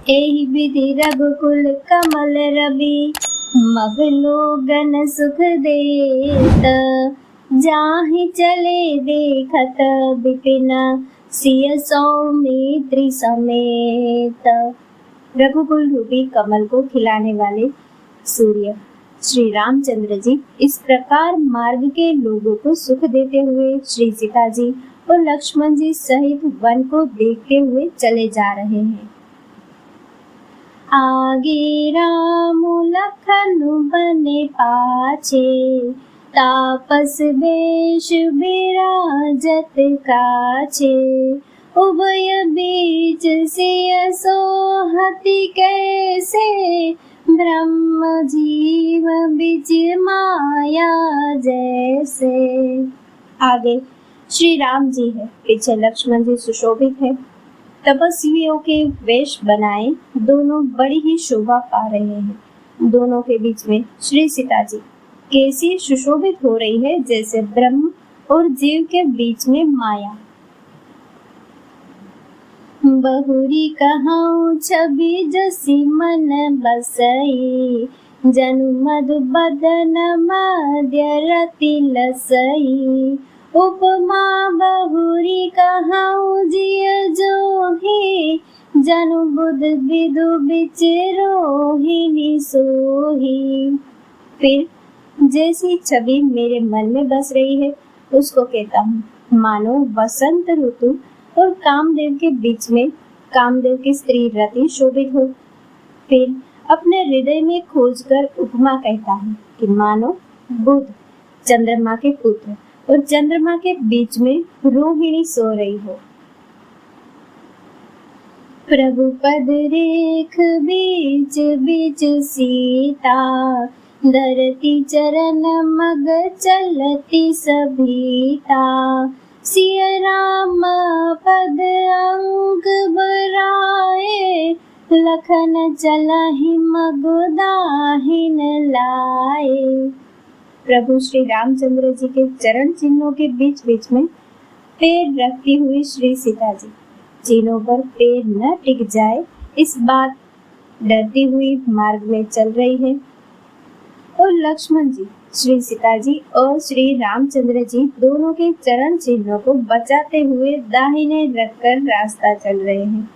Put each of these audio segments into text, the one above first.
एहि विधि रघुकुल कमल रवि, मगलोगन सुख देत। जाहि चले देखत विपिन, सिय सौमित्री समेत। रघुकुल रूपी कमल को खिलाने वाले सूर्य श्री रामचंद्र जी इस प्रकार मार्ग के लोगों को सुख देते हुए श्री सीता जी और लक्ष्मण जी सहित वन को देखते हुए चले जा रहे हैं। आगे राम लखन बने पाछे, तापस वेश विराजत काछे। उभय बीच सिय सोहति कैसे, ब्रह्म जीव बिच माया जैसे। आगे श्री राम जी है, पीछे लक्ष्मण जी सुशोभित है, तपस्वियों के वेश बनाए दोनों बड़ी ही शोभा पा रहे हैं। दोनों के बीच में श्री सीता जी कैसी सुशोभित हो रही है, जैसे ब्रह्म और जीव के बीच में माया। बहुरी कहूँ छवि जसी मन बसई, जनु मधु बदन मध्य रति लसई। उपमा बहुरी कहूँ जिय जोही, जनु बुध विदु बिच रोहिणी सोही। फिर जैसी छवि मेरे मन में बस रही है उसको कहता हूँ, मानो वसंत ऋतु और कामदेव के बीच में कामदेव की स्त्री रति शोभित हो। फिर अपने हृदय में खोजकर उपमा कहता है कि मानो बुध चंद्रमा के पुत्र और चंद्रमा के बीच में रोहिणी सो रही हो। प्रभु पद रेख बीच बीच सीता, धरती चरण मग चलती सभीता। सिय राम पद अंग बराए, लखन चलहि मगु दाहिन लाए। प्रभु श्री रामचंद्र जी के चरण चिन्हों के बीच बीच में पैर रखती हुई श्री सीता जी चिन्हों पर पैर न टिक जाए इस बात डरती हुई मार्ग में चल रही है। और लक्ष्मण जी श्री सीता जी और श्री रामचंद्र जी दोनों के चरण चिन्हों को बचाते हुए दाहिने रखकर रास्ता चल रहे हैं।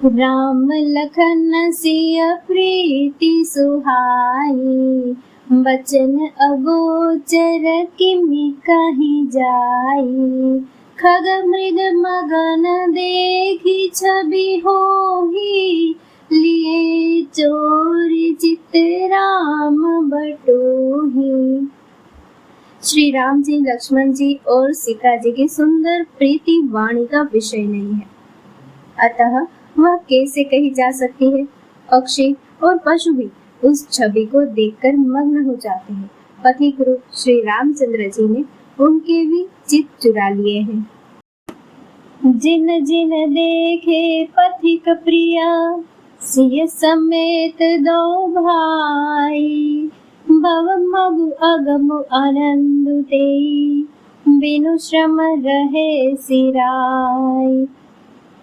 राम लखन सिय प्रीति सुहाई, बचन अगोचर किमि कहि जाई। खग मृग मगन देखी छवि होही, लिए चोरी चित राम बटोही। श्री राम जी लक्ष्मण जी और सीता जी की सुंदर प्रीति वाणी का विषय नहीं है, अतः वह कैसे कही जा सकती है। पक्षी और पशु भी उस छवि को देखकर मग्न हो जाते हैं। पथिक रूप श्री रामचंद्र जी ने उनके भी चित्त चुरा लिए हैं। जिन जिन देखे पथिक प्रिया, सिय समेत दो भाई। भव मगु अगम आनंद तेई, बिनु श्रम रहे सिराई।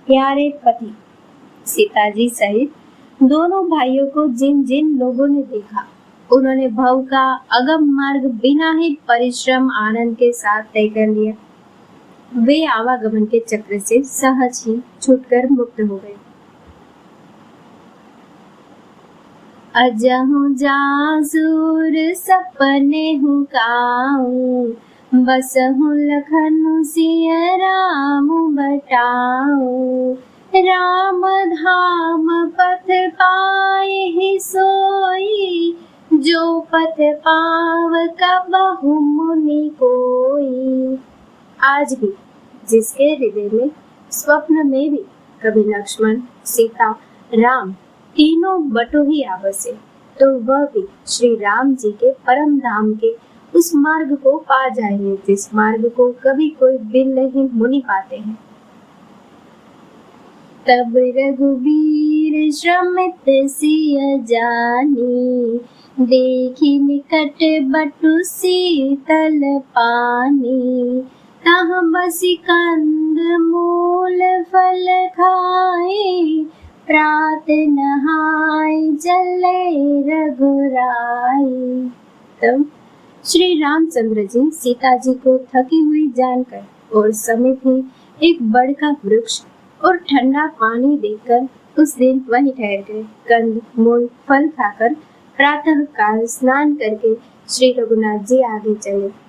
प्यारे पति सीता जी सहित दोनों भाइयों को जिन जिन लोगों ने देखा, उन्होंने भव का अगम मार्ग बिना ही परिश्रम आनंद के साथ तय कर लिया। वे आवागमन के चक्र से सहज ही छूटकर मुक्त हो गए। अजहु जासुर सपने हुकाऊं, बसहु लखनु सिय राम बटाऊं। राम धाम पथ पाए ही सोई, जो पथ पाव कबहु मुनि कोई। आज भी जिसके हृदय में स्वप्न में भी कभी लक्ष्मण सीता राम तीनों बटोही आवसे, तो वह भी श्री राम जी के परम धाम के उस मार्ग को पा जाएंगे जिस मार्ग को कभी कोई बिन नहीं मुनि पाते हैं। तब रघुबीर श्रमित सिय जानी, देखी निकट बटु शीतल पानी। तह बसी कंद मूल फूल फल खाए, प्रात नहाय चले रघुराई। तब श्री रामचंद्र जी सीता जी को थकी हुई जानकर और समीप ही एक बड़ का वृक्ष और ठंडा पानी देखकर उस दिन वहीं ठहर गए। कंद मूल फल खाकर प्रातः काल स्नान करके श्री रघुनाथ जी आगे चले।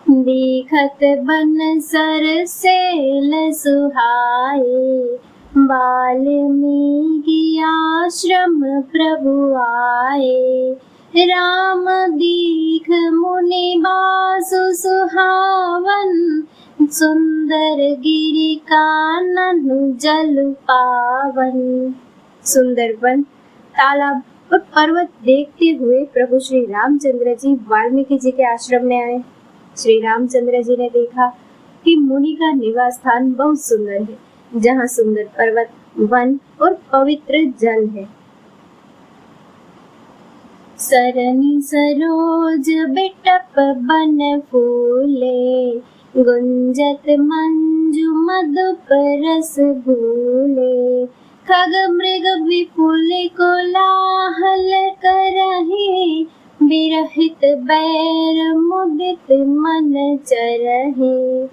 देखत बन सरसेल सुहाए, वाल्मीकि आश्रम प्रभु आए। राम दीख मुनि बासु सुहावन, सुंदर गिरि कानन जल पावन। सुंदर वन, तालाब और पर्वत देखते हुए प्रभु श्री रामचंद्र जी वाल्मीकि जी के आश्रम में आए। श्री रामचंद्र जी ने देखा कि मुनि का निवास स्थान बहुत सुंदर है, जहाँ सुंदर पर्वत, वन और पवित्र जल है। सरनी सरोज बिटप बन फूले, गुंजत मंजु मधुप रस भूले। खग मृग विपुल कोलाहल करहि, विरहित बैर मुदित मन चरहि।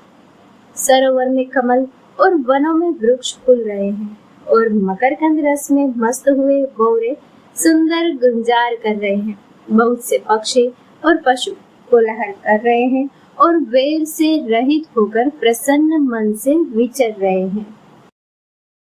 सरोवर में कमल और वनों में वृक्ष फूल रहे हैं और मकरकंद रस में मस्त हुए भौरे सुंदर गुंजार कर रहे हैं। बहुत से पक्षी और पशु कोलाहल कर रहे हैं और वैर से रहित होकर प्रसन्न मन से विचर रहे हैं।